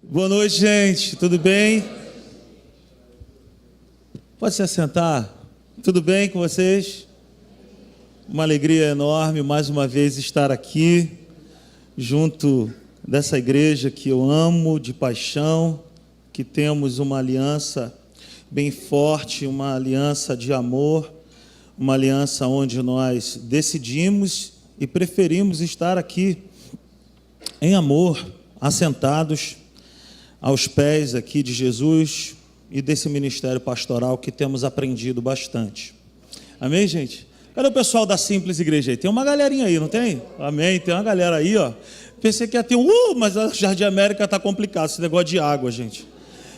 Boa noite, gente. Tudo bem? Pode se assentar. Tudo bem com vocês? Uma alegria enorme mais uma vez estar aqui junto dessa igreja que eu amo de paixão, que temos uma aliança bem forte, uma aliança de amor, uma aliança onde nós decidimos e preferimos estar aqui em amor, assentados aos pés aqui de Jesus e desse ministério pastoral que temos aprendido bastante. Amém, gente? Cadê o pessoal da Simples Igreja aí? Tem uma galerinha aí, não tem? Amém, tem uma galera aí, ó. Pensei que ia ter mas a Jardim América está complicado, esse negócio de água, gente.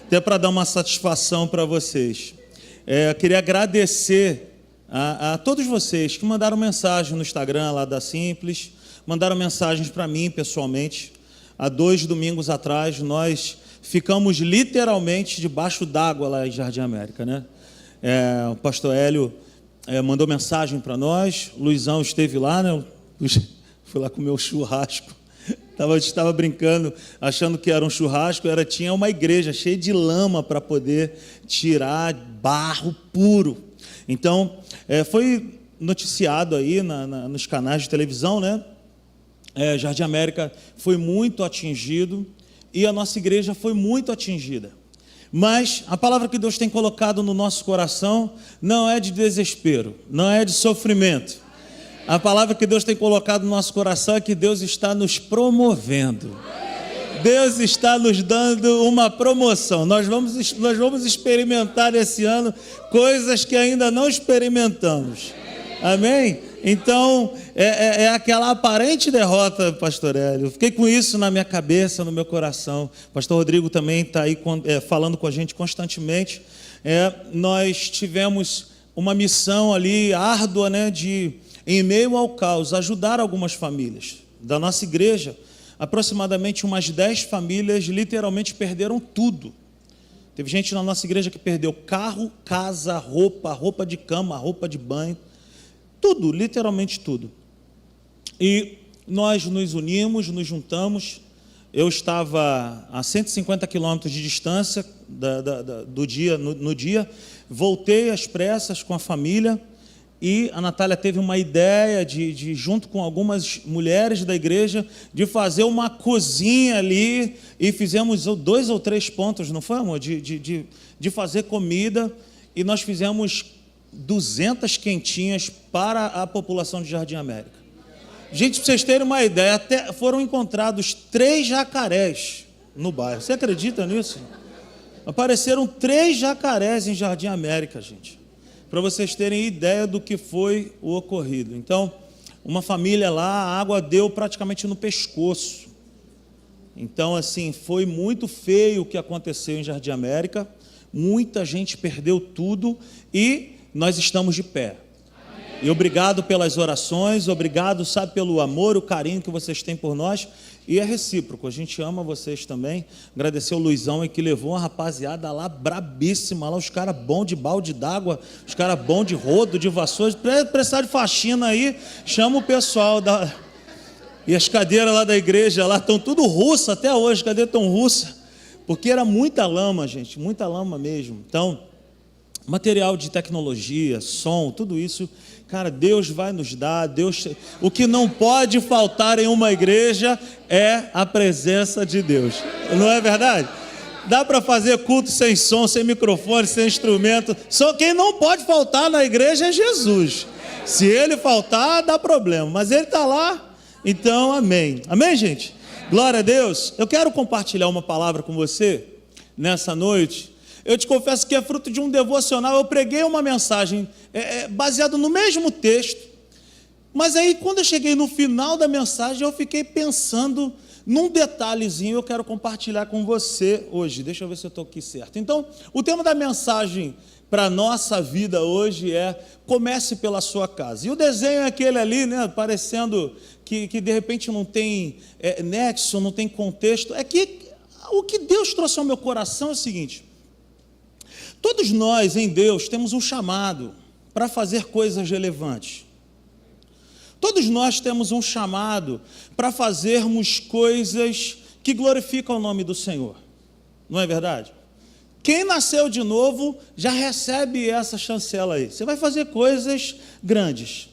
Até para dar uma satisfação para vocês. Eu queria agradecer a todos vocês que mandaram mensagem no Instagram lá da Simples, mandaram mensagens para mim pessoalmente. Há 2 domingos atrás, nós ficamos literalmente debaixo d'água lá em Jardim América, né? O pastor Hélio mandou mensagem para nós, Luizão esteve lá, né? Fui lá comer o churrasco, estava brincando, achando que era um churrasco, tinha uma igreja cheia de lama para poder tirar barro puro. Então, foi noticiado aí nos canais de televisão, né? Jardim América foi muito atingido e a nossa igreja foi muito atingida. Mas a palavra que Deus tem colocado no nosso coração não é de desespero, não é de sofrimento. A palavra que Deus tem colocado no nosso coração é que Deus está nos promovendo. Deus está nos dando uma promoção. Nós vamos experimentar esse ano coisas que ainda não experimentamos. Amém? Então, é aquela aparente derrota, pastor Hélio. Eu fiquei com isso na minha cabeça, no meu coração. Pastor Rodrigo também está aí falando com a gente constantemente. Nós tivemos uma missão ali árdua, né, de, em meio ao caos, ajudar algumas famílias da nossa igreja. Aproximadamente umas 10 famílias literalmente perderam tudo. Teve gente na nossa igreja que perdeu carro, casa, roupa de cama, roupa de banho. Tudo, literalmente tudo. E nós nos unimos, nos juntamos. Eu estava a 150 quilômetros de distância no dia. Voltei às pressas com a família e a Natália teve uma ideia de junto com algumas mulheres da igreja, de fazer uma cozinha ali e fizemos 2 ou 3 pontos, não foi, amor? De fazer comida e nós fizemos 200 quentinhas para a população de Jardim América. Gente, para vocês terem uma ideia, até foram encontrados 3 jacarés no bairro. Você acredita nisso? Apareceram 3 jacarés em Jardim América, gente. Para vocês terem ideia do que foi o ocorrido. Então, uma família lá, a água deu praticamente no pescoço. Então, assim, foi muito feio o que aconteceu em Jardim América. Muita gente perdeu tudo e nós estamos de pé. E obrigado pelas orações, obrigado, sabe, pelo amor, o carinho que vocês têm por nós. E é recíproco, a gente ama vocês também. Agradecer o Luizão que levou uma rapaziada lá brabíssima, lá os caras bons de balde d'água, os caras bons de rodo, de vassoura. Precisar de faxina aí, chama o pessoal da... E as cadeiras lá da igreja lá estão tudo russa até hoje, as cadeiras estão russas, porque era muita lama, gente, muita lama mesmo. Então, material de tecnologia, som, tudo isso, cara, Deus vai nos dar. O que não pode faltar em uma igreja é a presença de Deus, não é verdade? Dá para fazer culto sem som, sem microfone, sem instrumento. Só quem não pode faltar na igreja é Jesus. Se ele faltar, dá problema, mas ele está lá, então amém. Amém, gente? Glória a Deus. Eu quero compartilhar uma palavra com você nessa noite. Eu te confesso que é fruto de um devocional. Eu preguei uma mensagem baseada no mesmo texto, mas aí quando eu cheguei no final da mensagem, eu fiquei pensando num detalhezinho. Eu quero compartilhar com você hoje. Deixa eu ver se eu estou aqui certo. Então, o tema da mensagem para a nossa vida hoje é: comece pela sua casa. E o desenho é aquele ali, né, parecendo que de repente não tem nexo, não tem contexto. É que o que Deus trouxe ao meu coração é o seguinte: todos nós em Deus temos um chamado para fazer coisas relevantes. Todos nós temos um chamado para fazermos coisas que glorificam o nome do Senhor. Não é verdade? Quem nasceu de novo já recebe essa chancela aí. Você vai fazer coisas grandes.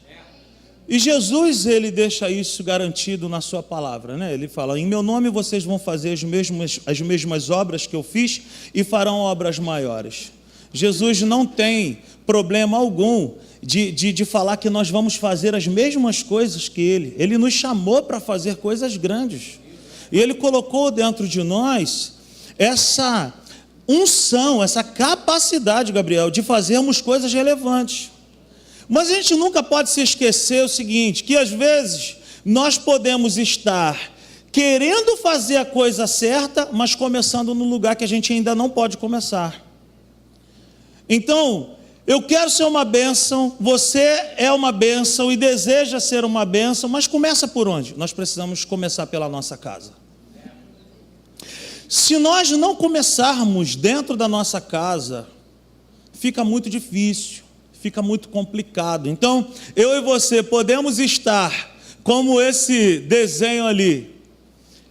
E Jesus, ele deixa isso garantido na sua palavra, né? Ele fala, em meu nome vocês vão fazer as mesmas obras que eu fiz e farão obras maiores. Jesus não tem problema algum de falar que nós vamos fazer as mesmas coisas que Ele. Ele nos chamou para fazer coisas grandes. E Ele colocou dentro de nós essa unção, essa capacidade, Gabriel, de fazermos coisas relevantes. Mas a gente nunca pode se esquecer o seguinte, que às vezes nós podemos estar querendo fazer a coisa certa, mas começando no lugar que a gente ainda não pode começar. Então, eu quero ser uma bênção, você é uma bênção e deseja ser uma bênção, mas começa por onde? Nós precisamos começar pela nossa casa. Se nós não começarmos dentro da nossa casa, fica muito difícil, fica muito complicado. Então, eu e você podemos estar como esse desenho ali,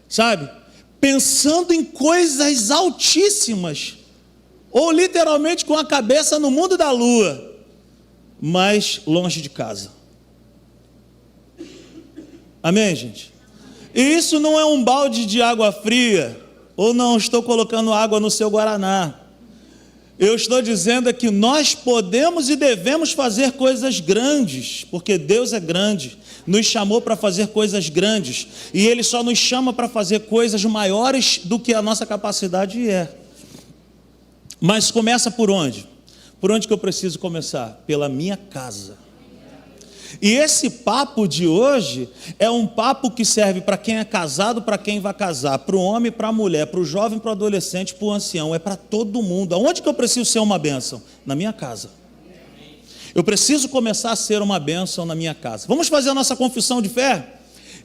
sabe? Pensando em coisas altíssimas, ou literalmente com a cabeça no mundo da lua, mas longe de casa. Amém, gente? E isso não é um balde de água fria, ou não estou colocando água no seu guaraná. Eu estou dizendo que nós podemos e devemos fazer coisas grandes, porque Deus é grande, nos chamou para fazer coisas grandes, e Ele só nos chama para fazer coisas maiores do que a nossa capacidade é. Mas começa por onde? Por onde que eu preciso começar? Pela minha casa. E esse papo de hoje é um papo que serve para quem é casado, para quem vai casar, para o homem, para a mulher, para o jovem, para o adolescente, para o ancião, é para todo mundo. Aonde que eu preciso ser uma bênção? Na minha casa. Eu preciso começar a ser uma bênção na minha casa. Vamos fazer a nossa confissão de fé?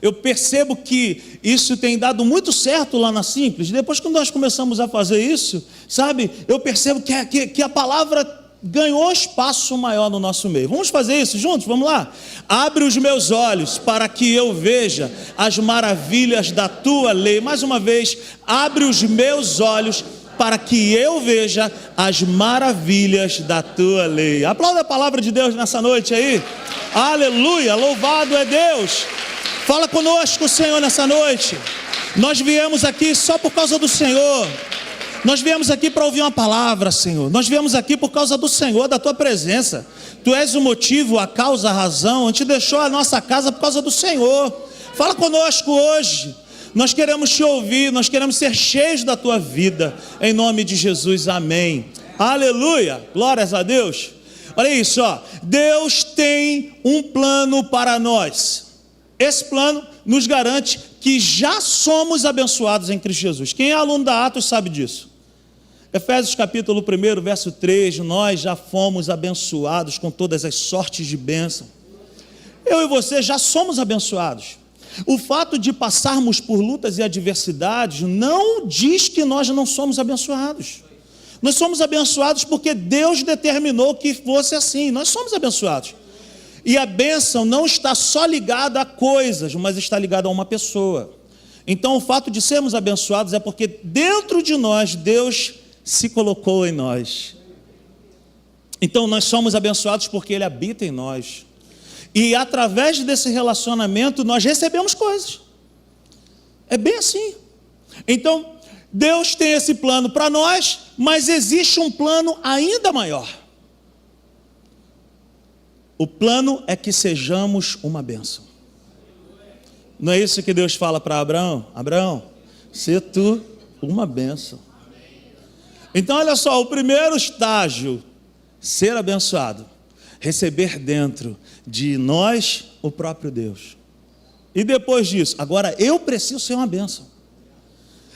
Eu percebo que isso tem dado muito certo lá na Simples. Depois que nós começamos a fazer isso, sabe, eu percebo que a palavra ganhou espaço maior no nosso meio. Vamos fazer isso juntos? Vamos lá? Abre os meus olhos para que eu veja as maravilhas da tua lei. Mais uma vez, abre os meus olhos para que eu veja as maravilhas da tua lei. Aplauda a palavra de Deus nessa noite aí. Aleluia, louvado é Deus. Fala conosco, Senhor, nessa noite. Nós viemos aqui só por causa do Senhor. Nós viemos aqui para ouvir uma palavra, Senhor. Nós viemos aqui por causa do Senhor, da Tua presença. Tu és o motivo, a causa, a razão. A gente deixou a nossa casa por causa do Senhor. Fala conosco hoje. Nós queremos Te ouvir, nós queremos ser cheios da Tua vida. Em nome de Jesus, amém. Aleluia, glórias a Deus. Olha isso, ó. Deus tem um plano para nós. Esse plano nos garante que já somos abençoados em Cristo Jesus. Quem é aluno da Atos sabe disso. Efésios capítulo 1, verso 3, nós já fomos abençoados com todas as sortes de bênção. Eu e você já somos abençoados. O fato de passarmos por lutas e adversidades não diz que nós não somos abençoados. Nós somos abençoados porque Deus determinou que fosse assim. Nós somos abençoados. E a bênção não está só ligada a coisas, mas está ligada a uma pessoa. Então o fato de sermos abençoados é porque dentro de nós Deus se colocou em nós. Então nós somos abençoados porque Ele habita em nós. E através desse relacionamento nós recebemos coisas. É bem assim. Então Deus tem esse plano para nós, mas existe um plano ainda maior. O plano é que sejamos uma bênção. Não é isso que Deus fala para Abraão? Abraão, sê tu uma bênção. Então olha só, o primeiro estágio, ser abençoado, receber dentro de nós o próprio Deus. E depois disso, agora eu preciso ser uma bênção.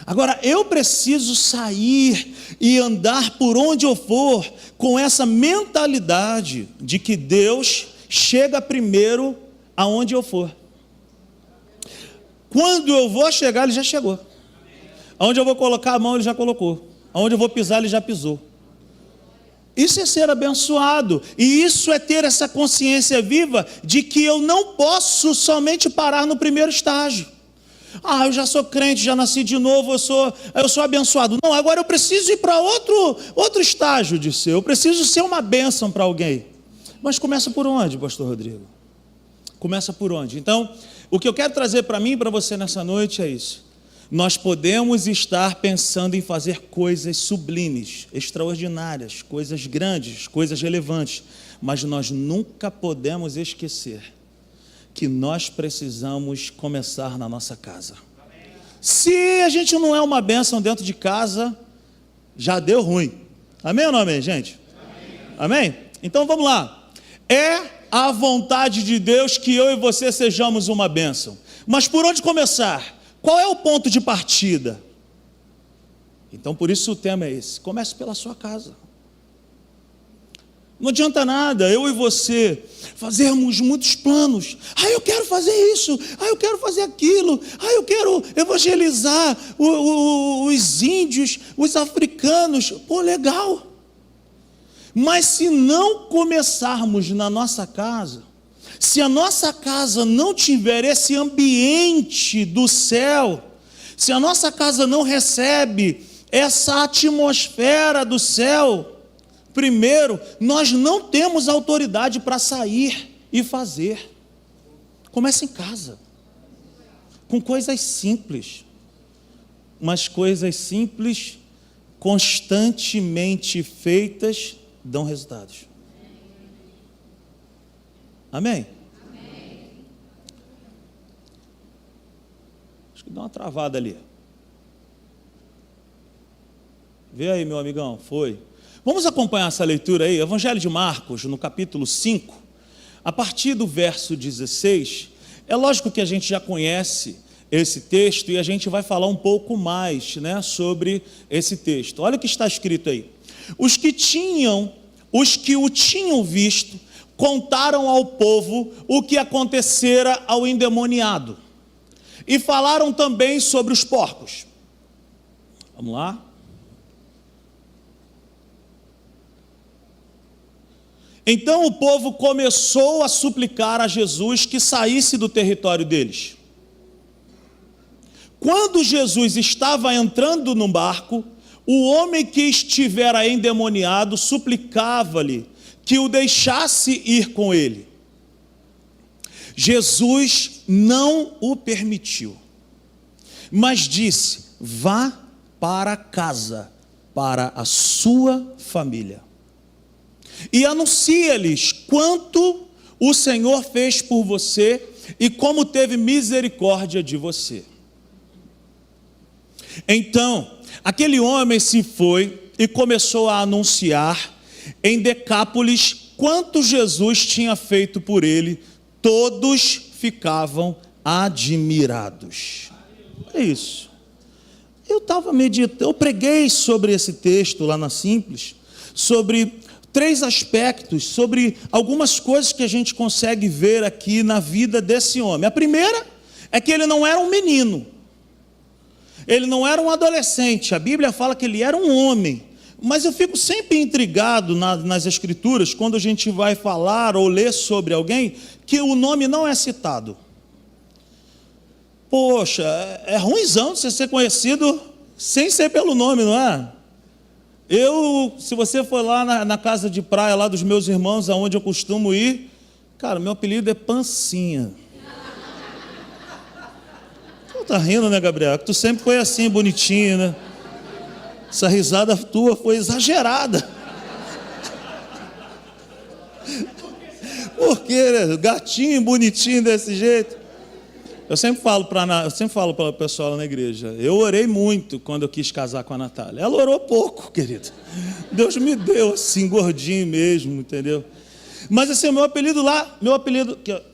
Agora eu preciso sair e andar por onde eu for com essa mentalidade de que Deus chega primeiro aonde eu for. Quando eu vou chegar, Ele já chegou. Aonde eu vou colocar a mão, Ele já colocou. Aonde eu vou pisar, Ele já pisou. Isso é ser abençoado. E isso é ter essa consciência viva de que eu não posso somente parar no primeiro estágio. Eu já sou crente, já nasci de novo, eu sou abençoado. Não, agora eu preciso ir para outro estágio de ser. Eu preciso ser uma bênção para alguém. Mas começa por onde, pastor Rodrigo? Começa por onde? Então, o que eu quero trazer para mim e para você nessa noite é isso. Nós podemos estar pensando em fazer coisas sublimes, extraordinárias, coisas grandes, coisas relevantes, mas nós nunca podemos esquecer que nós precisamos começar na nossa casa. Se a gente não é uma bênção dentro de casa, já deu ruim. Amém ou não amém, gente? Amém? Então vamos lá. É a vontade de Deus que eu e você sejamos uma bênção. Mas por onde começar? Qual é o ponto de partida? Então por isso o tema é esse. Comece pela sua casa. Não adianta nada eu e você fazermos muitos planos. Eu quero fazer isso, eu quero fazer aquilo, eu quero evangelizar os índios, os africanos. Pô, legal. Mas se não começarmos na nossa casa, se a nossa casa não tiver esse ambiente do céu, se a nossa casa não recebe essa atmosfera do céu, primeiro, nós não temos autoridade para sair e fazer. Comece em casa, com coisas simples, mas coisas simples, constantemente feitas, dão resultados. Amém? Acho que dá uma travada ali. Vê aí, meu amigão, foi. Vamos acompanhar essa leitura aí, Evangelho de Marcos, no capítulo 5, a partir do verso 16. É lógico que a gente já conhece esse texto e a gente vai falar um pouco mais, sobre esse texto. Olha o que está escrito aí. Os que o tinham visto, contaram ao povo o que acontecera ao endemoniado e falaram também sobre os porcos. Vamos lá. Então o povo começou a suplicar a Jesus que saísse do território deles. Quando Jesus estava entrando no barco, o homem que estivera endemoniado suplicava-lhe que o deixasse ir com ele. Jesus não o permitiu, mas disse: vá para casa, para a sua família, e anuncia-lhes quanto o Senhor fez por você e como teve misericórdia de você. Então, aquele homem se foi e começou a anunciar em Decápolis quanto Jesus tinha feito por ele. Todos ficavam admirados. É isso. Eu estava meditando, eu preguei sobre esse texto lá na Simples, sobre 3 aspectos, sobre algumas coisas que a gente consegue ver aqui na vida desse homem. A primeira é que ele não era um menino, ele não era um adolescente. A Bíblia fala que ele era um homem. Mas eu fico sempre intrigado nas Escrituras, quando a gente vai falar ou ler sobre alguém, que o nome não é citado. Poxa, é ruimzão de você ser conhecido sem ser pelo nome, não é? Se você for lá na casa de praia, lá dos meus irmãos, aonde eu costumo ir, cara, meu apelido é Pancinha. Tu tá rindo, né, Gabriel? Tu sempre foi assim, bonitinho, né? Essa risada tua foi exagerada. Por quê, né? Gatinho, bonitinho desse jeito. Eu sempre falo para o pessoal lá na igreja, eu orei muito quando eu quis casar com a Natália. Ela orou pouco, querido. Deus me deu assim, gordinho mesmo, entendeu? Mas assim, meu apelido,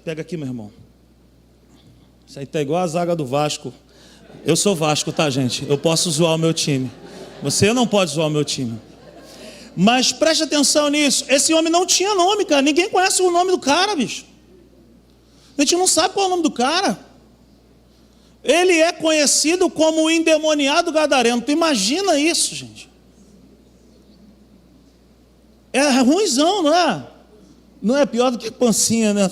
pega aqui, meu irmão. Isso aí tá igual a zaga do Vasco. Eu sou Vasco, tá, gente? Eu posso zoar o meu time. Você não pode zoar o meu time. Mas preste atenção nisso. Esse homem não tinha nome, cara. Ninguém conhece o nome do cara, bicho. A gente não sabe qual é o nome do cara. Ele é conhecido como o endemoniado gadareno. Tu imagina isso, gente? É ruimzão, não é? Não é pior do que Pancinha, né?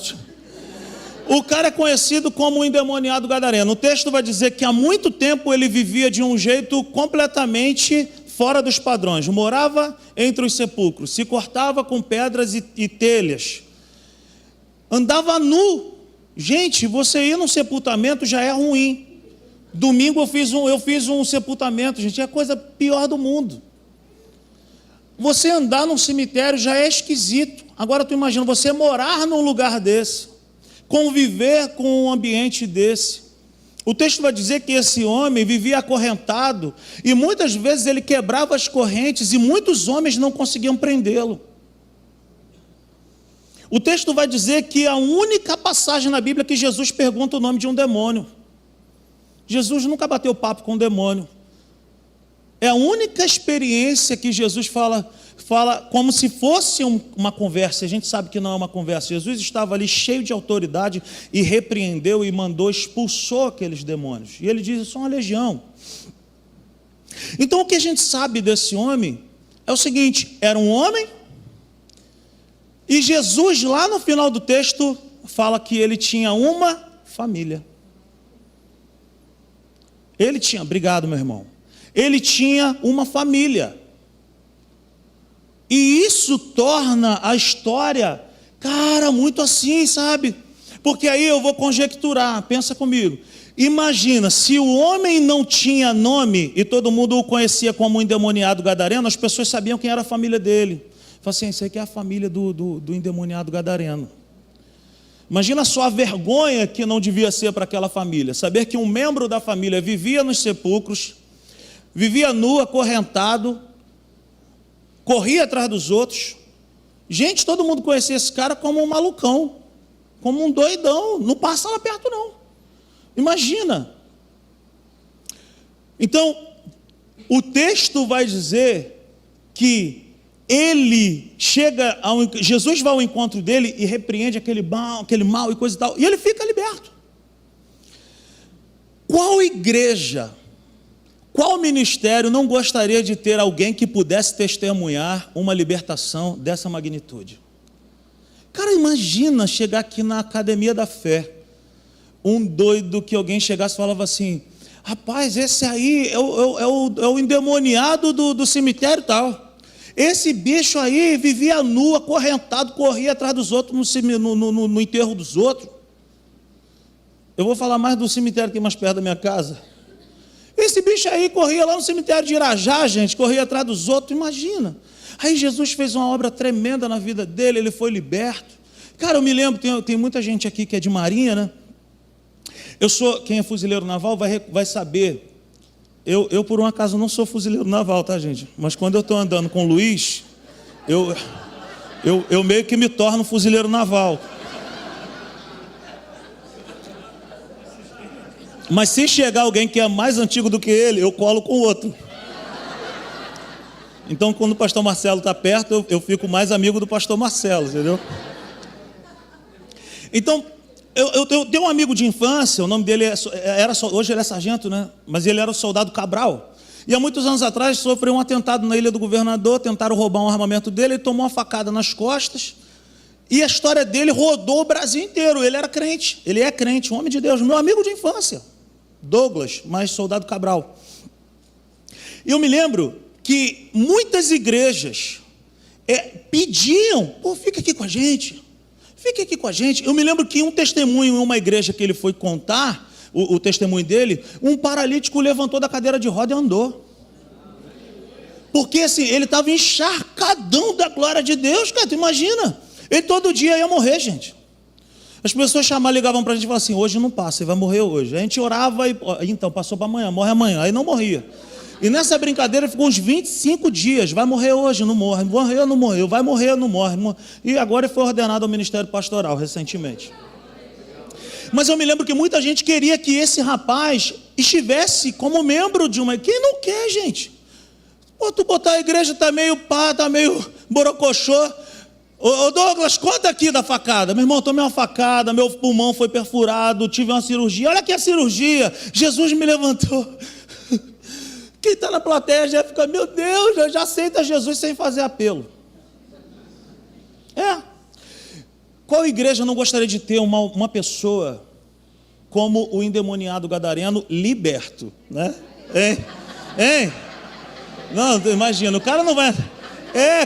O cara é conhecido como o endemoniado gadareno. O texto vai dizer que há muito tempo ele vivia de um jeito completamente fora dos padrões. Morava entre os sepulcros, se cortava com pedras e telhas. Andava nu. Gente, você ir num sepultamento já é ruim. Domingo eu fiz um sepultamento, gente, é a coisa pior do mundo. Você andar num cemitério já é esquisito. Agora tu imagina você morar num lugar desse, conviver com um ambiente desse. O texto vai dizer que esse homem vivia acorrentado e muitas vezes ele quebrava as correntes e muitos homens não conseguiam prendê-lo. O texto vai dizer que a única passagem na Bíblia que Jesus pergunta o nome de um demônio. Jesus nunca bateu papo com um demônio. É a única experiência que Jesus fala como se fosse uma conversa. A gente sabe que não é uma conversa. Jesus estava ali cheio de autoridade e repreendeu e expulsou aqueles demônios. E ele diz, isso é uma legião. Então o que a gente sabe desse homem é o seguinte, era um homem e Jesus lá no final do texto fala que ele tinha uma família. Ele tinha, obrigado meu irmão, ele tinha uma família. E isso torna a história, cara, muito assim, sabe? Porque aí eu vou conjecturar, pensa comigo. Imagina, se o homem não tinha nome e todo mundo o conhecia como um endemoniado gadareno, as pessoas sabiam quem era a família dele. Fala assim, isso aqui é a família do endemoniado gadareno. Imagina só a vergonha que não devia ser para aquela família. Saber que um membro da família vivia nos sepulcros, vivia nu, acorrentado, corria atrás dos outros. Gente, todo mundo conhecia esse cara como um malucão, como um doidão. Não passa lá perto não. Imagina. Então, o texto vai dizer que Jesus vai ao encontro dele e repreende aquele mal e coisa e tal, e ele fica liberto. Qual igreja, qual ministério não gostaria de ter alguém que pudesse testemunhar uma libertação dessa magnitude? Cara, imagina chegar aqui na Academia da Fé, um doido que alguém chegasse e falava assim, rapaz, esse aí é o endemoniado do cemitério e tal. Esse bicho aí vivia nu, acorrentado, corria atrás dos outros no enterro dos outros. Eu vou falar mais do cemitério que é mais perto da minha casa. Esse bicho aí corria lá no cemitério de Irajá, gente, corria atrás dos outros, imagina. Aí Jesus fez uma obra tremenda na vida dele, ele foi liberto. Cara, eu me lembro, tem muita gente aqui que é de marinha, né? Quem é fuzileiro naval vai saber. Eu, por um acaso, não sou fuzileiro naval, tá, gente? Mas quando eu estou andando com o Luiz, eu meio que me torno fuzileiro naval. Mas se chegar alguém que é mais antigo do que ele, eu colo com o outro. Então, quando o pastor Marcelo está perto, eu fico mais amigo do pastor Marcelo, entendeu? Então, eu tenho um amigo de infância, o nome dele hoje ele é sargento, né? Mas ele era o soldado Cabral. E há muitos anos atrás sofreu um atentado na Ilha do Governador, tentaram roubar um armamento dele, ele tomou uma facada nas costas. E a história dele rodou o Brasil inteiro. Ele era crente, ele é crente, um homem de Deus, meu amigo de infância, Douglas, mais soldado Cabral. E eu me lembro que muitas igrejas pediam, pô, fica aqui com a gente. Fique aqui com a gente. Eu me lembro que um testemunho em uma igreja que ele foi contar, o testemunho dele, um paralítico levantou da cadeira de roda e andou. Porque assim, ele estava encharcadão da glória de Deus, cara, tu imagina? Ele todo dia ia morrer, gente. As pessoas ligavam para a gente e falavam assim, hoje não passa, ele vai morrer hoje. A gente orava e, então, passou para amanhã, morre amanhã. Aí não morria. E nessa brincadeira ficou uns 25 dias, vai morrer hoje, não morre, morreu, não morreu, vai morrer, não morre. E agora ele foi ordenado ao Ministério Pastoral, recentemente. Mas eu me lembro que muita gente queria que esse rapaz estivesse como membro de uma... Quem não quer, gente? Pô, tu botar a igreja, tá meio borocochô. Ô Douglas, conta aqui da facada. Meu irmão, tomei uma facada, meu pulmão foi perfurado, tive uma cirurgia. Olha aqui a cirurgia, Jesus me levantou. Quem está na plateia já fica, meu Deus, já aceita Jesus sem fazer apelo. Qual igreja não gostaria de ter uma pessoa como o endemoniado gadareno liberto, né? Hein? Não, imagina, o cara não vai...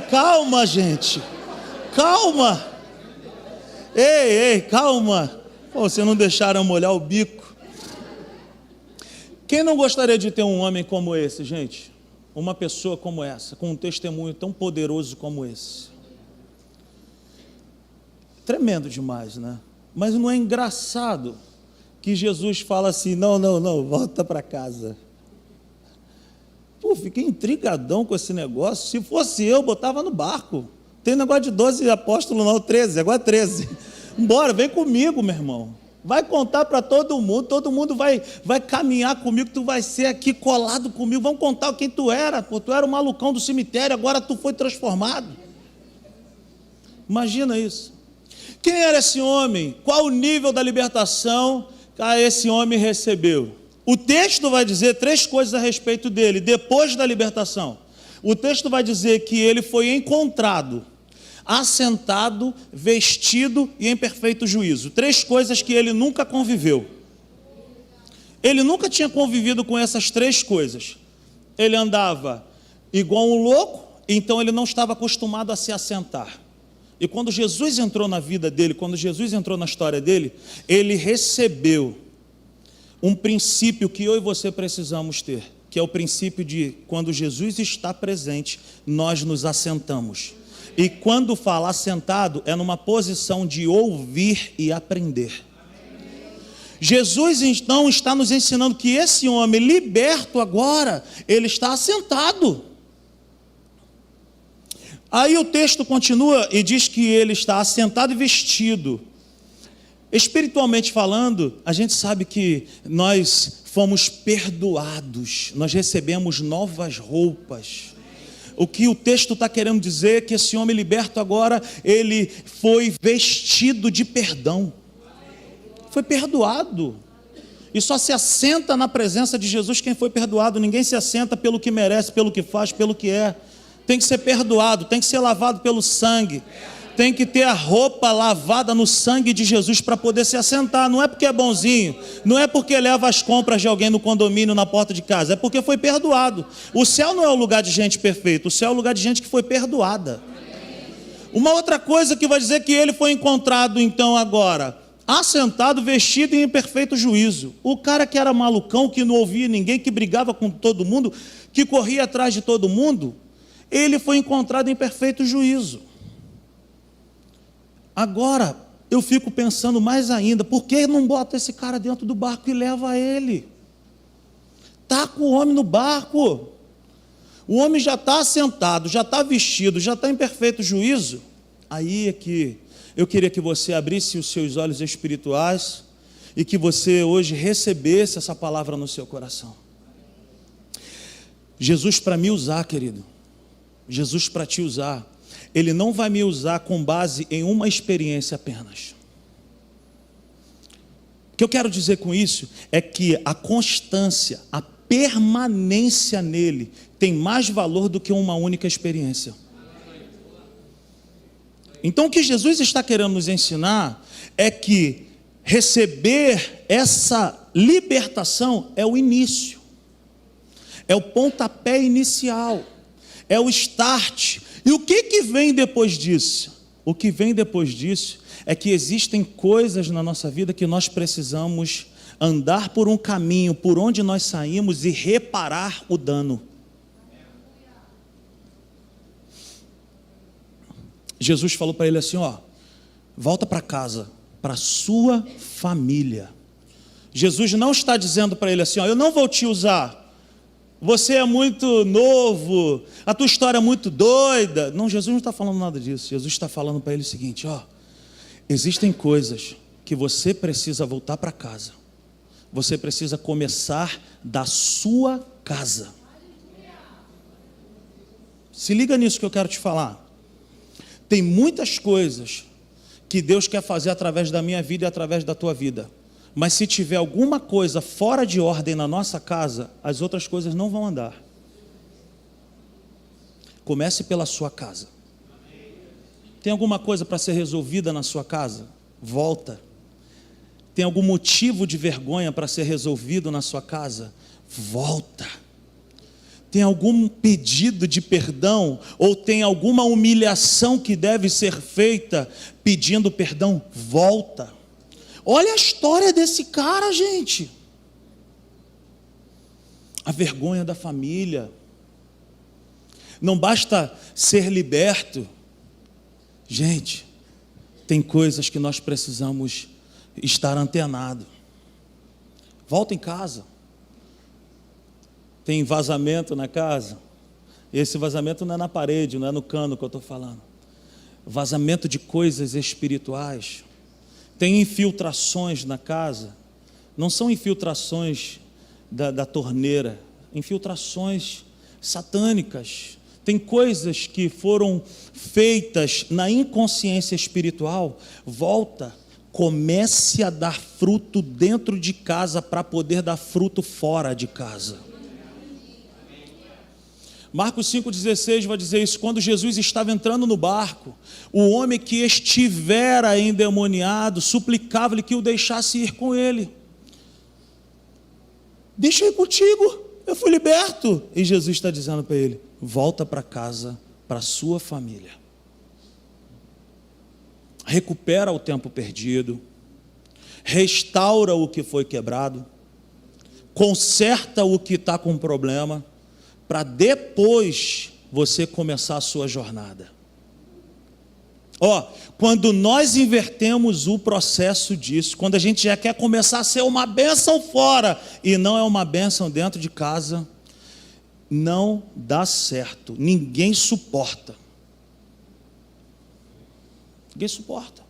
calma, gente. Calma. Calma. Pô, vocês não deixaram molhar o bico. Quem não gostaria de ter um homem como esse, gente? Uma pessoa como essa, com um testemunho tão poderoso como esse. Tremendo demais, né? Mas não é engraçado que Jesus fala assim, não, volta para casa. Pô, fiquei intrigadão com esse negócio. Se fosse eu, botava no barco. Tem negócio de 12 apóstolos não, 13, agora 13. Bora, vem comigo, meu irmão. Vai contar para todo mundo vai caminhar comigo, tu vai ser aqui colado comigo, vamos contar quem tu era, pô, tu era o malucão do cemitério, agora tu foi transformado. Imagina isso. Quem era esse homem? Qual o nível da libertação que esse homem recebeu? O texto vai dizer 3 coisas a respeito dele, depois da libertação. O texto vai dizer que ele foi encontrado assentado, vestido e em perfeito juízo. 3 coisas que ele nunca conviveu. Ele nunca tinha convivido com essas 3 coisas. Ele andava igual um louco, então ele não estava acostumado a se assentar. E quando Jesus entrou na vida dele, quando Jesus entrou na história dele, ele recebeu um princípio que eu e você precisamos ter, que é o princípio de quando Jesus está presente, nós nos assentamos. E quando fala assentado, é numa posição de ouvir e aprender. Jesus então está nos ensinando que esse homem liberto agora, ele está assentado. Aí o texto continua e diz que ele está assentado e vestido. Espiritualmente falando, a gente sabe que nós fomos perdoados, nós recebemos novas roupas. O que o texto está querendo dizer é que esse homem liberto agora, ele foi vestido de perdão. Foi perdoado. E só se assenta na presença de Jesus quem foi perdoado. Ninguém se assenta pelo que merece, pelo que faz, pelo que é. Tem que ser perdoado, tem que ser lavado pelo sangue. Tem que ter a roupa lavada no sangue de Jesus para poder se assentar. Não é porque é bonzinho, não é porque leva as compras de alguém no condomínio, na porta de casa, é porque foi perdoado. O céu não é o lugar de gente perfeita, o céu é o lugar de gente que foi perdoada. Uma outra coisa que vai dizer que ele foi encontrado então agora, assentado, vestido e em perfeito juízo. O cara que era malucão, que não ouvia ninguém, que brigava com todo mundo, que corria atrás de todo mundo, ele foi encontrado em perfeito juízo. Agora, eu fico pensando mais ainda, por que não bota esse cara dentro do barco e leva ele? Taca o homem no barco. O homem já está assentado, já está vestido, já está em perfeito juízo. Aí é que eu queria que você abrisse os seus olhos espirituais e que você hoje recebesse essa palavra no seu coração. Jesus para me usar, querido, Jesus para te usar, Ele não vai me usar com base em uma experiência apenas. O que eu quero dizer com isso é que a constância, a permanência nele tem mais valor do que uma única experiência. Então o que Jesus está querendo nos ensinar é que receber essa libertação é o início, é o pontapé inicial, é o start. E o que vem depois disso? O que vem depois disso é que existem coisas na nossa vida que nós precisamos andar por um caminho por onde nós saímos e reparar o dano. Jesus falou para ele assim, volta para casa, para a sua família. Jesus não está dizendo para ele assim, eu não vou te usar, você é muito novo, a tua história é muito doida. Não, Jesus não está falando nada disso. Jesus está falando para ele o seguinte, existem coisas que você precisa voltar para casa. Você precisa começar da sua casa. Se liga nisso que eu quero te falar. Tem muitas coisas que Deus quer fazer através da minha vida e através da tua vida. Mas se tiver alguma coisa fora de ordem na nossa casa, as outras coisas não vão andar. Comece pela sua casa. Tem alguma coisa para ser resolvida na sua casa? Volta. Tem algum motivo de vergonha para ser resolvido na sua casa? Volta. Tem algum pedido de perdão ou tem alguma humilhação que deve ser feita pedindo perdão? Volta. Olha a história desse cara, gente. A vergonha da família. Não basta ser liberto. Gente, tem coisas que nós precisamos estar antenado. Volta em casa. Tem vazamento na casa. Esse vazamento não é na parede, não é no cano que eu estou falando. Vazamento de coisas espirituais. Tem infiltrações na casa. Não são infiltrações da torneira. Infiltrações satânicas. Tem coisas que foram feitas na inconsciência espiritual. Volta. Comece a dar fruto dentro de casa para poder dar fruto fora de casa. Marcos 5,16 vai dizer isso. Quando Jesus estava entrando no barco, o homem que estivera endemoniado suplicava-lhe que o deixasse ir com ele. Deixa eu ir contigo, eu fui liberto. E Jesus está dizendo para ele: volta para casa, para a sua família. Recupera o tempo perdido, restaura o que foi quebrado, conserta o que está com problema, para depois você começar a sua jornada. Quando nós invertemos o processo disso, quando a gente já quer começar a ser uma bênção fora e não é uma bênção dentro de casa, não dá certo, ninguém suporta. Ninguém suporta.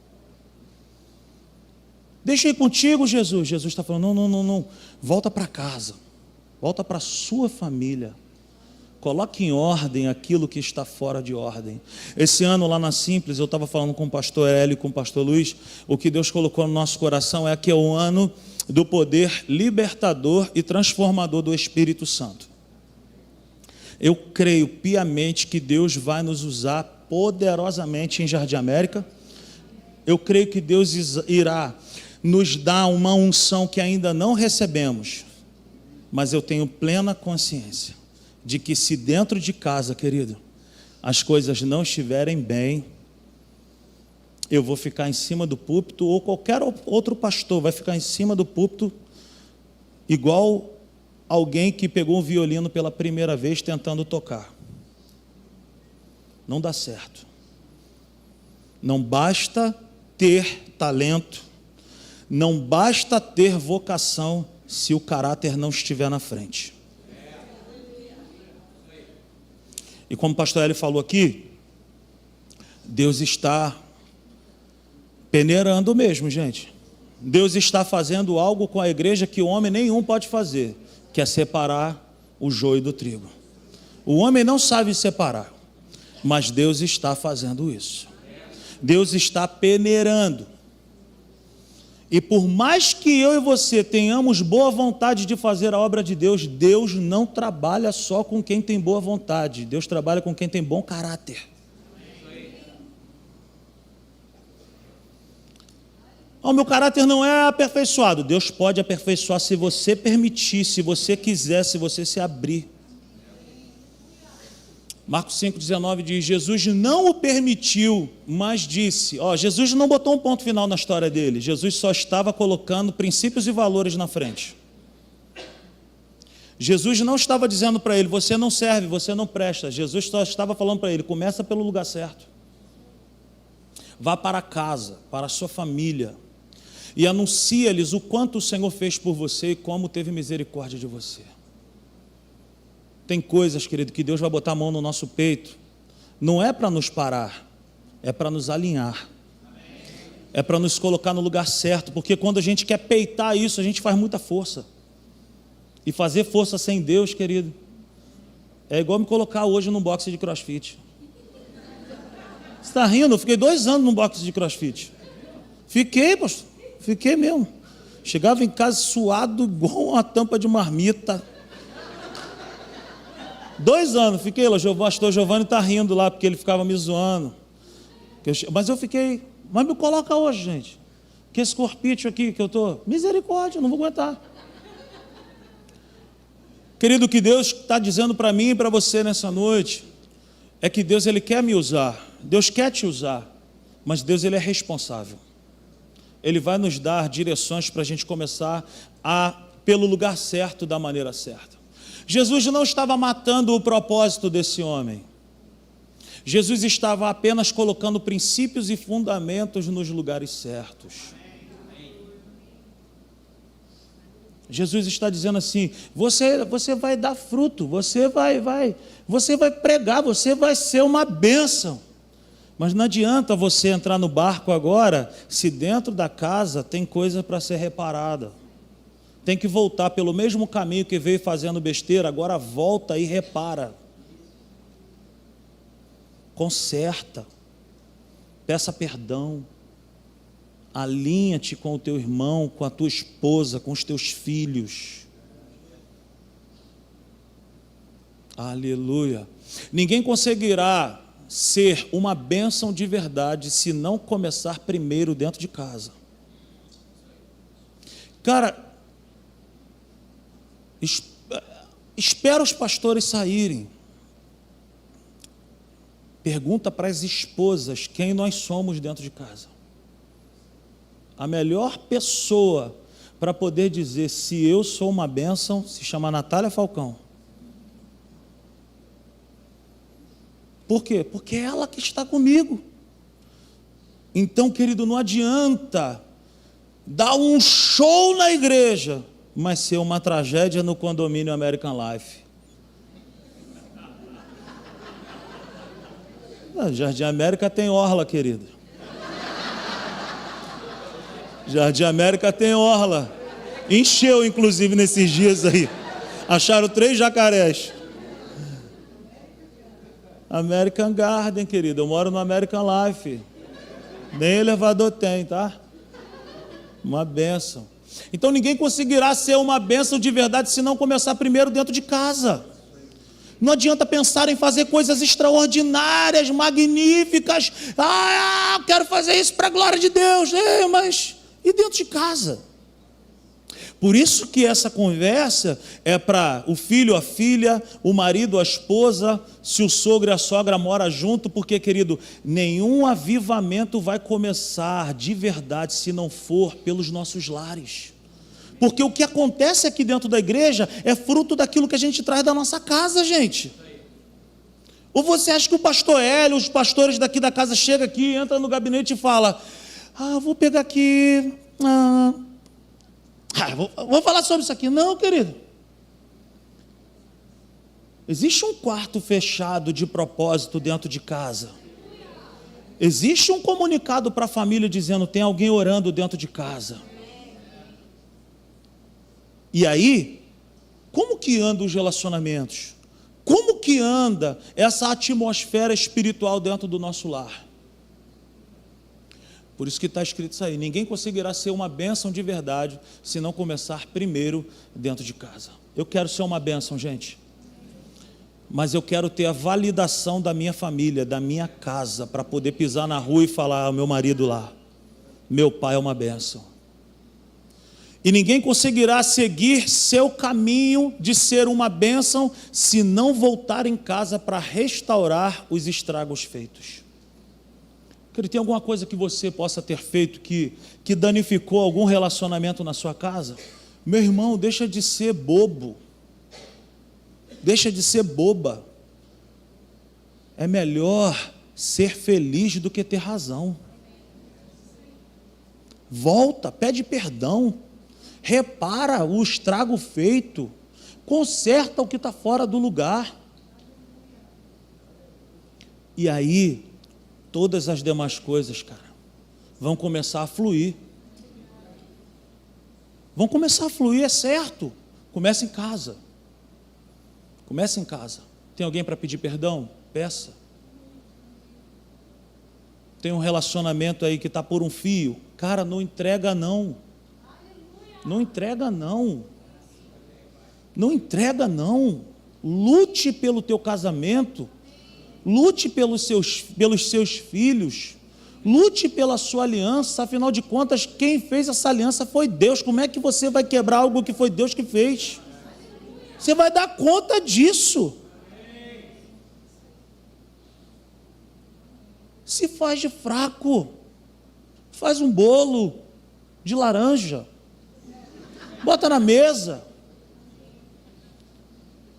Deixa eu ir contigo, Jesus. Jesus está falando: não. Volta para casa. Volta para a sua família. Coloque em ordem aquilo que está fora de ordem. Esse ano lá na Simples, eu estava falando com o pastor Hélio e com o pastor Luiz, o que Deus colocou no nosso coração é que é o ano do poder libertador e transformador do Espírito Santo. Eu creio piamente que Deus vai nos usar poderosamente em Jardim América. Eu creio que Deus irá nos dar uma unção que ainda não recebemos, mas eu tenho plena consciência de que se dentro de casa, querido, as coisas não estiverem bem, eu vou ficar em cima do púlpito, ou qualquer outro pastor vai ficar em cima do púlpito, igual alguém que pegou um violino pela primeira vez tentando tocar. Não dá certo. Não basta ter talento, não basta ter vocação, se o caráter não estiver na frente. E como o pastor Hélio falou aqui, Deus está peneirando mesmo, gente. Deus está fazendo algo com a igreja que o homem nenhum pode fazer, que é separar o joio do trigo. O homem não sabe separar, mas Deus está fazendo isso. Deus está peneirando. E por mais que eu e você tenhamos boa vontade de fazer a obra de Deus, Deus não trabalha só com quem tem boa vontade. Deus trabalha com quem tem bom caráter. O meu caráter não é aperfeiçoado. Deus pode aperfeiçoar se você permitir, se você quiser, se você se abrir. Marcos 5,19 diz: Jesus não o permitiu, mas disse. Jesus não botou um ponto final na história dele. Jesus só estava colocando princípios e valores na frente. Jesus não estava dizendo para ele: você não serve, você não presta. Jesus só estava falando para ele: começa pelo lugar certo. Vá para casa, para a sua família, e anuncia-lhes o quanto o Senhor fez por você e como teve misericórdia de você. Tem coisas, querido, que Deus vai botar a mão no nosso peito, não é para nos parar, é para nos alinhar, é para nos colocar no lugar certo, porque quando a gente quer peitar isso, a gente faz muita força, e fazer força sem Deus, querido, é igual me colocar hoje num boxe de crossfit. Você está rindo? Eu fiquei 2 anos num boxe de crossfit. Fiquei, pastor, fiquei mesmo. Chegava em casa suado igual uma tampa de marmita. 2 anos, fiquei lá, o pastor Giovanni está rindo lá, porque ele ficava me zoando. Mas eu fiquei, mas me coloca hoje, gente. Que esse corpite aqui que eu estou, misericórdia, eu não vou aguentar. Querido, o que Deus está dizendo para mim e para você nessa noite, é que Deus, Ele quer me usar, Deus quer te usar, mas Deus, Ele é responsável. Ele vai nos dar direções para a gente começar pelo lugar certo, da maneira certa. Jesus não estava matando o propósito desse homem. Jesus estava apenas colocando princípios e fundamentos nos lugares certos. Jesus está dizendo assim, você vai dar fruto, você vai pregar, você vai ser uma bênção. Mas não adianta você entrar no barco agora, se dentro da casa tem coisa para ser reparada. Tem que voltar pelo mesmo caminho que veio fazendo besteira, agora volta e repara. Conserta, peça perdão, alinha-te com o teu irmão, com a tua esposa, com os teus filhos. Aleluia. Ninguém conseguirá ser uma bênção de verdade se não começar primeiro dentro de casa. Cara, espera os pastores saírem. Pergunta para as esposas quem nós somos dentro de casa. A melhor pessoa para poder dizer se eu sou uma bênção se chama Natália Falcão. Por quê? Porque é ela que está comigo. Então, querido, não adianta dar um show na igreja, mas ser uma tragédia no condomínio American Life. Jardim América tem orla, querido. Jardim América tem orla. Encheu, inclusive, nesses dias aí. Acharam 3 jacarés. American Garden, querido. Eu moro no American Life. Nem elevador tem, tá? Uma bênção. Então ninguém conseguirá ser uma bênção de verdade se não começar primeiro dentro de casa. Não adianta pensar em fazer coisas extraordinárias, magníficas. Eu quero fazer isso para a glória de Deus. Mas e dentro de casa? Por isso que essa conversa é para o filho, a filha, o marido, a esposa, se o sogro e a sogra moram junto, porque, querido, nenhum avivamento vai começar de verdade se não for pelos nossos lares. Porque o que acontece aqui dentro da igreja é fruto daquilo que a gente traz da nossa casa, gente. Ou você acha que o pastor Hélio, os pastores daqui da casa chegam aqui, entra no gabinete e fala, vou pegar aqui, vou falar sobre isso aqui. Não, querido. Existe um quarto fechado de propósito dentro de casa. Existe um comunicado para a família dizendo, tem alguém orando dentro de casa. E aí, como que andam os relacionamentos? Como que anda essa atmosfera espiritual dentro do nosso lar? Por isso que está escrito isso aí, ninguém conseguirá ser uma bênção de verdade se não começar primeiro dentro de casa. Eu quero ser uma bênção, gente, mas eu quero ter a validação da minha família, da minha casa, para poder pisar na rua e falar, meu marido lá, meu pai é uma bênção. E ninguém conseguirá seguir seu caminho de ser uma bênção se não voltar em casa para restaurar os estragos feitos. Tem alguma coisa que você possa ter feito que danificou algum relacionamento na sua casa? Meu irmão, deixa de ser bobo. Deixa de ser boba. É melhor ser feliz do que ter razão. Volta, pede perdão. Repara o estrago feito. Conserta o que está fora do lugar. E aí, todas as demais coisas, cara, vão começar a fluir. Vão começar a fluir, é certo. Começa em casa. Começa em casa. Tem alguém para pedir perdão? Peça. Tem um relacionamento aí que está por um fio. Cara, não entrega não. Não entrega não. Não entrega não. Lute pelo teu casamento. Lute pelos seus filhos. Lute pela sua aliança, afinal de contas, quem fez essa aliança foi Deus. Como é que você vai quebrar algo que foi Deus que fez? Você vai dar conta disso. Se faz de fraco, faz um bolo de laranja, bota na mesa,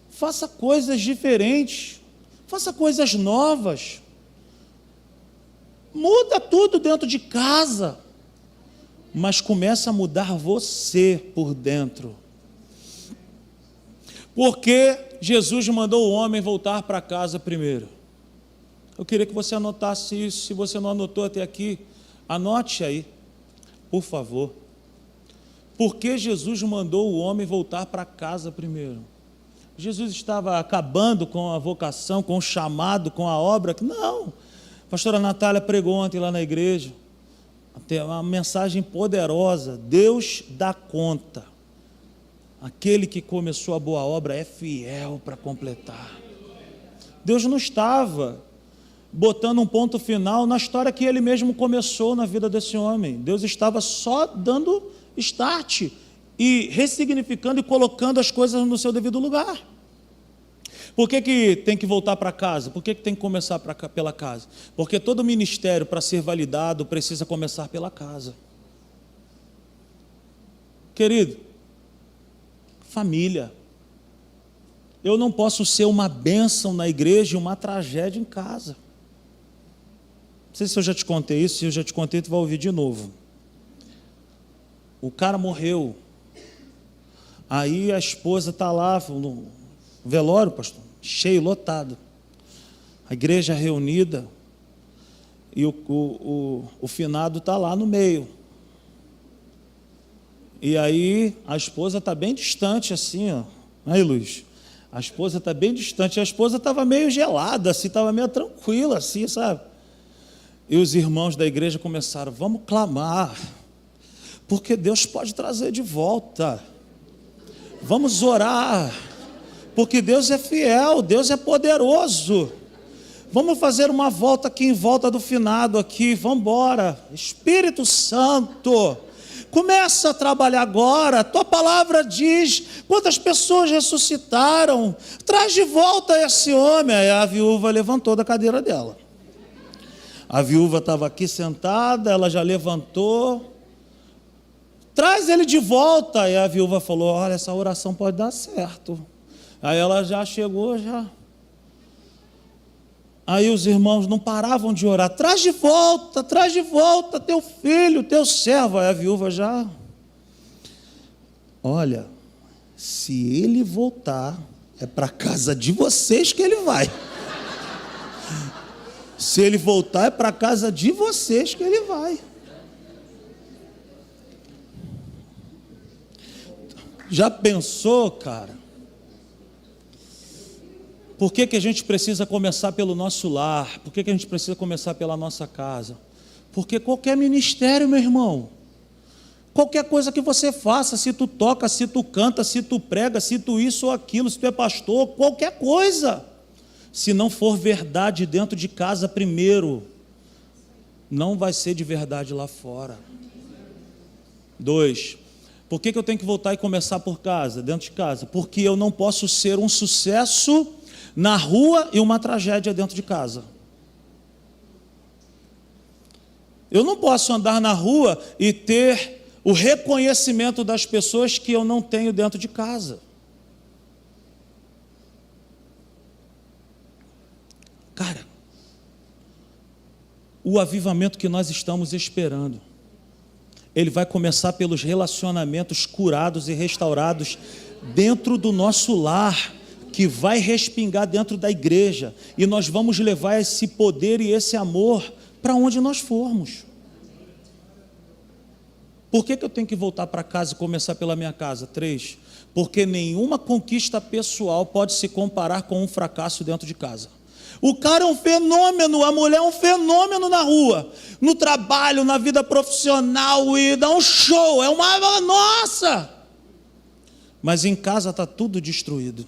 faça coisas diferentes, faça coisas novas, muda tudo dentro de casa, mas começa a mudar você por dentro. Porque Jesus mandou o homem voltar para casa primeiro. Eu queria que você anotasse isso. Se você não anotou até aqui, anote aí, por favor. Por que Jesus mandou o homem voltar para casa primeiro? Jesus estava acabando com a vocação, com o chamado, com a obra? Não. A pastora Natália pregou ontem lá na igreja, tem uma mensagem poderosa. Deus dá conta. Aquele que começou a boa obra é fiel para completar. Deus não estava botando um ponto final na história que Ele mesmo começou na vida desse homem. Deus estava só dando start e ressignificando e colocando as coisas no seu devido lugar. Por que tem que voltar para casa? Por que tem que começar pela casa? Porque todo ministério, para ser validado, precisa começar pela casa. Querido, família. Eu não posso ser uma bênção na igreja e uma tragédia em casa. Não sei se eu já te contei isso. Se eu já te contei, tu vai ouvir de novo. O cara morreu. Aí a esposa está lá no velório, pastor, cheio, lotado. A igreja reunida e o finado está lá no meio. E aí a esposa está bem distante assim, ó. Aí, Luiz, a esposa está bem distante. A esposa estava meio gelada, assim, estava meio tranquila, assim, sabe? E os irmãos da igreja começaram: vamos clamar, porque Deus pode trazer de volta. Vamos orar, porque Deus é fiel, Deus é poderoso. Vamos fazer uma volta aqui em volta do finado aqui, vamos embora. Espírito Santo, começa a trabalhar agora. A tua palavra diz quantas pessoas ressuscitaram. Traz de volta esse homem. Aí a viúva levantou da cadeira dela. A viúva estava aqui sentada, ela já levantou. Traz ele de volta. E a viúva falou: olha, essa oração pode dar certo. Aí ela já chegou, já. Aí os irmãos não paravam de orar: traz de volta teu filho, teu servo. Aí a viúva já: olha, se ele voltar, é para a casa de vocês que ele vai. Se ele voltar, é para a casa de vocês que ele vai. Já pensou, cara? Por que a gente precisa começar pelo nosso lar? Por que a gente precisa começar pela nossa casa? Porque qualquer ministério, meu irmão, qualquer coisa que você faça, se tu toca, se tu canta, se tu prega, se tu isso ou aquilo, se tu é pastor, qualquer coisa, se não for verdade dentro de casa primeiro, não vai ser de verdade lá fora. 2. Por que eu tenho que voltar e começar por casa, dentro de casa? Porque eu não posso ser um sucesso na rua e uma tragédia dentro de casa. Eu não posso andar na rua e ter o reconhecimento das pessoas que eu não tenho dentro de casa. Cara, o avivamento que nós estamos esperando, ele vai começar pelos relacionamentos curados e restaurados dentro do nosso lar, que vai respingar dentro da igreja, e nós vamos levar esse poder e esse amor para onde nós formos. Por que eu tenho que voltar para casa e começar pela minha casa? 3. Porque nenhuma conquista pessoal pode se comparar com um fracasso dentro de casa. O cara é um fenômeno, a mulher é um fenômeno na rua, no trabalho, na vida profissional, e dá um show, é uma nossa. Mas em casa está tudo destruído.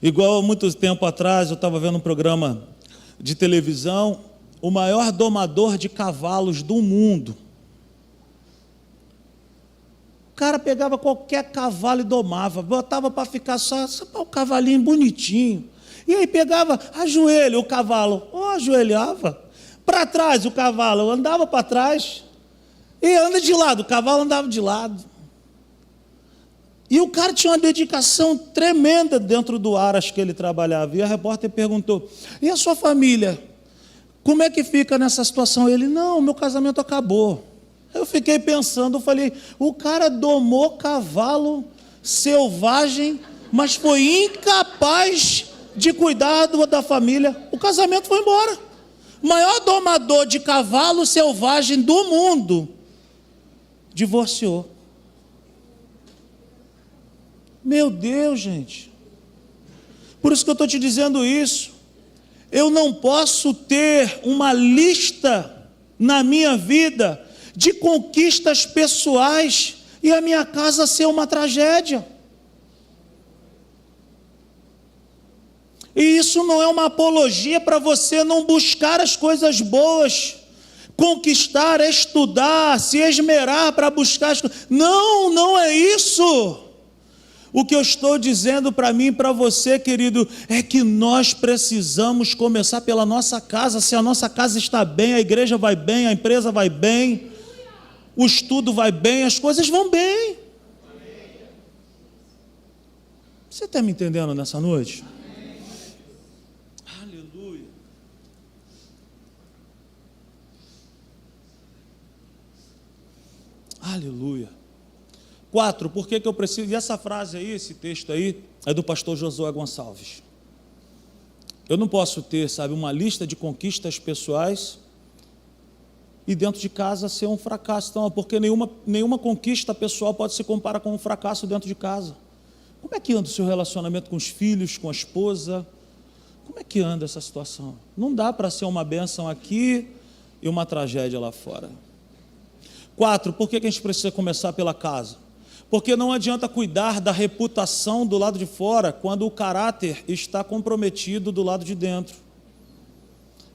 Igual há muito tempo atrás, eu estava vendo um programa de televisão, o maior domador de cavalos do mundo. O cara pegava qualquer cavalo e domava, botava para ficar só o cavalinho bonitinho. E aí pegava, ajoelha o cavalo, ajoelhava. Para trás o cavalo andava para trás. E anda de lado, o cavalo andava de lado. E o cara tinha uma dedicação tremenda dentro do Aras que ele trabalhava. E a repórter perguntou, e a sua família? Como é que fica nessa situação? Ele, não, meu casamento acabou. Eu fiquei pensando, eu falei, o cara domou cavalo selvagem, mas foi incapaz de cuidar da família. O casamento foi embora. O maior domador de cavalo selvagem do mundo divorciou. Meu Deus, gente. Por isso que eu estou te dizendo isso. Eu não posso ter uma lista na minha vida de conquistas pessoais e a minha casa ser uma tragédia. E isso não é uma apologia para você não buscar as coisas boas, conquistar, estudar, se esmerar para buscar as coisas. Não, não é isso. O que eu estou dizendo para mim e para você, querido, é que nós precisamos começar pela nossa casa. Se a nossa casa está bem, a igreja vai bem, a empresa vai bem, o estudo vai bem, as coisas vão bem. Você está me entendendo nessa noite? Aleluia. Aleluia. 4, por que eu preciso? E essa frase aí, esse texto aí, é do pastor Josué Gonçalves. Eu não posso ter, uma lista de conquistas pessoais e dentro de casa ser um fracasso. Então, porque nenhuma conquista pessoal pode se comparar com um fracasso dentro de casa. Como é que anda o seu relacionamento com os filhos, com a esposa? Como é que anda essa situação? Não dá para ser uma bênção aqui e uma tragédia lá fora. 4, por que a gente precisa começar pela casa? Porque não adianta cuidar da reputação do lado de fora quando o caráter está comprometido do lado de dentro.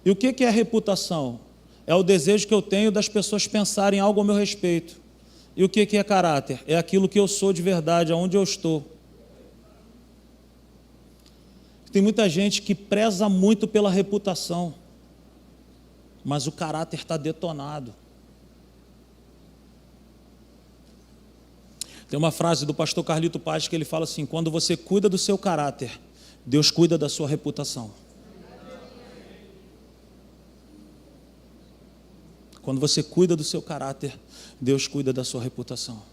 E o que é reputação? É o desejo que eu tenho das pessoas pensarem algo ao meu respeito. E o que é caráter? É aquilo que eu sou de verdade, aonde eu estou. Tem muita gente que preza muito pela reputação, mas o caráter está detonado. Tem uma frase do pastor Carlito Paz que ele fala assim: quando você cuida do seu caráter, Deus cuida da sua reputação. Quando você cuida do seu caráter, Deus cuida da sua reputação.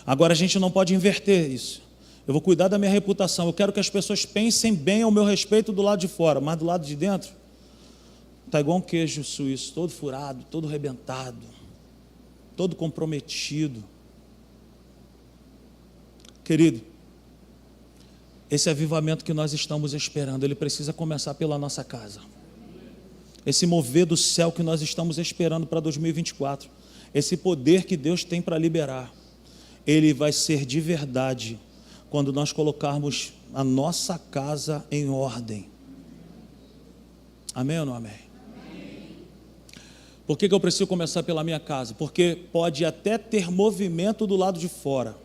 Agora a gente não pode inverter isso. Eu vou cuidar da minha reputação, eu quero que as pessoas pensem bem ao meu respeito do lado de fora, mas do lado de dentro está igual um queijo suíço, todo furado, todo arrebentado, todo comprometido. Querido, esse avivamento que nós estamos esperando, ele precisa começar pela nossa casa. Esse mover do céu que nós estamos esperando para 2024, esse poder que Deus tem para liberar, ele vai ser de verdade quando nós colocarmos a nossa casa em ordem. Amém ou não amém? Por que eu preciso começar pela minha casa? Porque pode até ter movimento do lado de fora,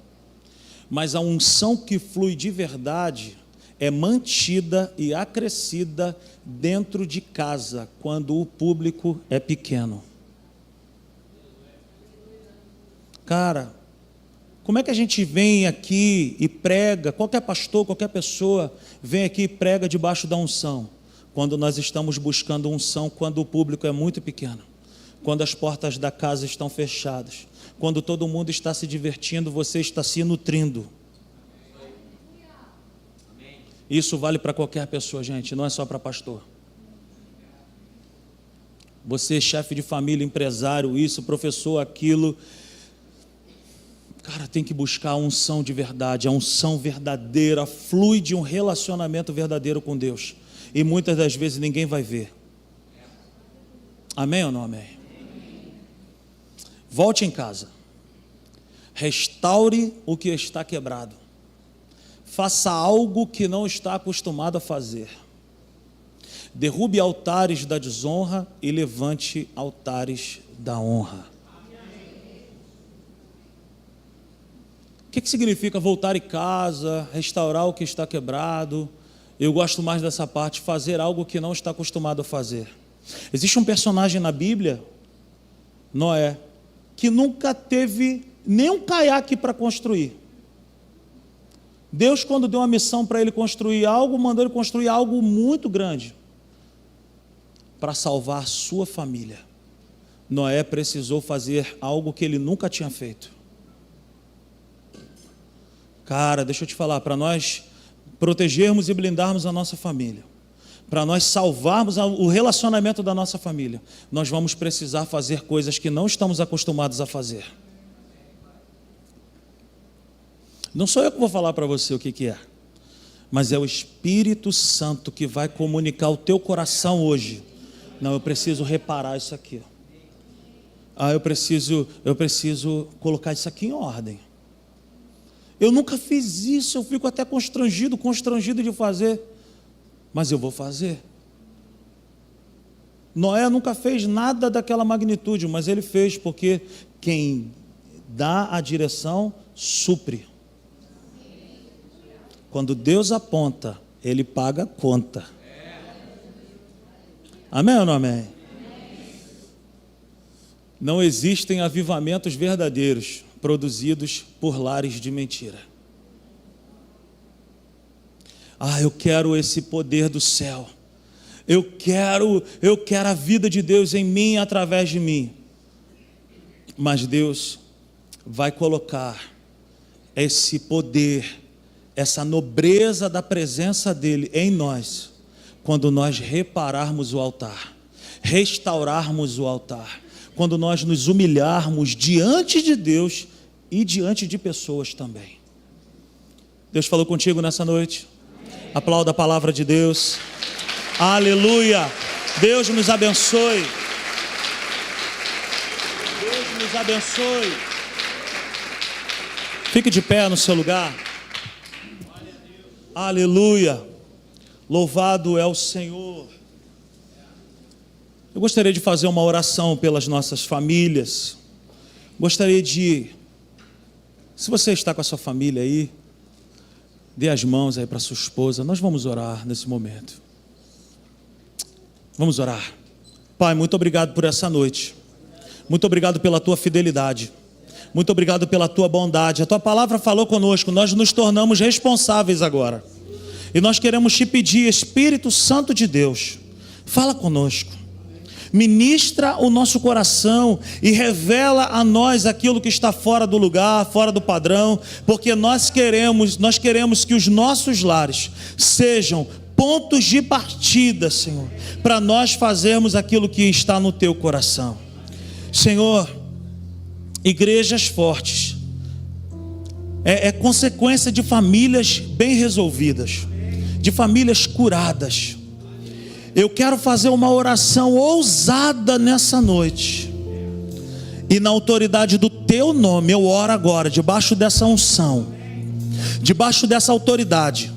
mas a unção que flui de verdade é mantida e acrescida dentro de casa, quando o público é pequeno. Cara, como é que a gente vem aqui e prega, qualquer pastor, qualquer pessoa vem aqui e prega debaixo da unção? Quando nós estamos buscando unção, quando o público é muito pequeno, quando as portas da casa estão fechadas, quando todo mundo está se divertindo, você está se nutrindo. Isso vale para qualquer pessoa, gente, não é só para pastor. Você, chefe de família, empresário, isso, professor, aquilo. Cara, tem que buscar a unção de verdade, a unção verdadeira, flui de um relacionamento verdadeiro com Deus. E muitas das vezes ninguém vai ver. Amém ou não amém? Volte em casa. Restaure o que está quebrado. Faça algo que não está acostumado a fazer. derrube altares da desonra e levante altares da honra. O que significa voltar em casa, restaurar o que está quebrado? Eu gosto mais dessa parte, fazer algo que não está acostumado a fazer. Existe um personagem na Bíblia, Noé, que nunca teve nem um caiaque para construir. Deus, quando deu uma missão para ele construir algo, mandou ele construir algo muito grande para salvar a sua família. Noé precisou fazer algo que ele nunca tinha feito. Cara, deixa eu te falar, para nós protegermos e blindarmos a nossa família, para nós salvarmos o relacionamento da nossa família, nós vamos precisar fazer coisas que não estamos acostumados a fazer. Não sou eu que vou falar para você o que é, mas é o Espírito Santo que vai comunicar ao teu coração hoje. Não, eu preciso reparar isso aqui. Eu preciso colocar isso aqui em ordem. Eu nunca fiz isso, eu fico até constrangido de fazer, mas eu vou fazer. Noé nunca fez nada daquela magnitude, mas ele fez porque quem dá a direção supre. Quando Deus aponta, Ele paga a conta. Amém ou não amém? Não existem avivamentos verdadeiros produzidos por lares de mentira. Eu quero esse poder do céu. Eu quero a vida de Deus em mim, através de mim. Mas Deus vai colocar esse poder, essa nobreza da presença dEle em nós, quando nós repararmos o altar, restaurarmos o altar, quando nós nos humilharmos diante de Deus e diante de pessoas também. Deus falou contigo nessa noite? Aplauda a palavra de Deus. Aleluia! Deus nos abençoe. Deus nos abençoe. Fique de pé no seu lugar. Aleluia! Louvado é o Senhor. Eu gostaria de fazer uma oração pelas nossas famílias. Gostaria de, se você está com a sua família aí, dê as mãos aí para sua esposa. Nós vamos orar nesse momento. Vamos orar. Pai, muito obrigado por essa noite. Muito obrigado pela tua fidelidade. Muito obrigado pela tua bondade. A tua palavra falou conosco. Nós nos tornamos responsáveis agora. E nós queremos te pedir, Espírito Santo de Deus, fala conosco. Ministra o nosso coração e revela a nós aquilo que está fora do lugar, fora do padrão, porque nós queremos que os nossos lares sejam pontos de partida, Senhor, para nós fazermos aquilo que está no teu coração. Senhor, igrejas fortes é consequência de famílias bem resolvidas, de famílias curadas. Eu quero fazer uma oração ousada nessa noite, e na autoridade do teu nome eu oro agora, debaixo dessa unção, debaixo dessa autoridade.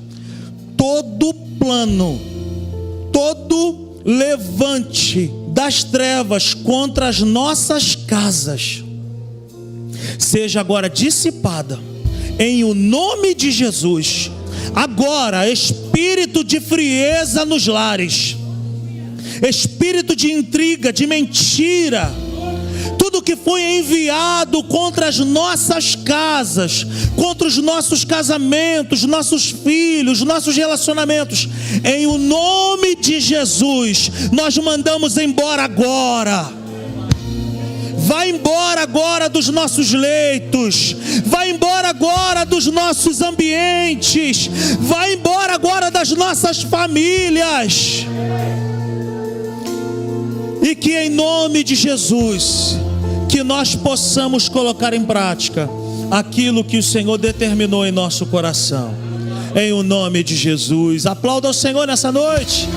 Todo plano, todo levante das trevas contra as nossas casas seja agora dissipada em o nome de Jesus. Agora, espírito de frieza nos lares, espírito de intriga, de mentira, tudo que foi enviado contra as nossas casas, contra os nossos casamentos, nossos filhos, nossos relacionamentos, em o nome de Jesus, nós mandamos embora agora. Vai embora agora dos nossos leitos, vai embora agora dos nossos ambientes, vai embora agora das nossas famílias. E que em nome de Jesus, que nós possamos colocar em prática aquilo que o Senhor determinou em nosso coração. Em o nome de Jesus. Aplauda o Senhor nessa noite.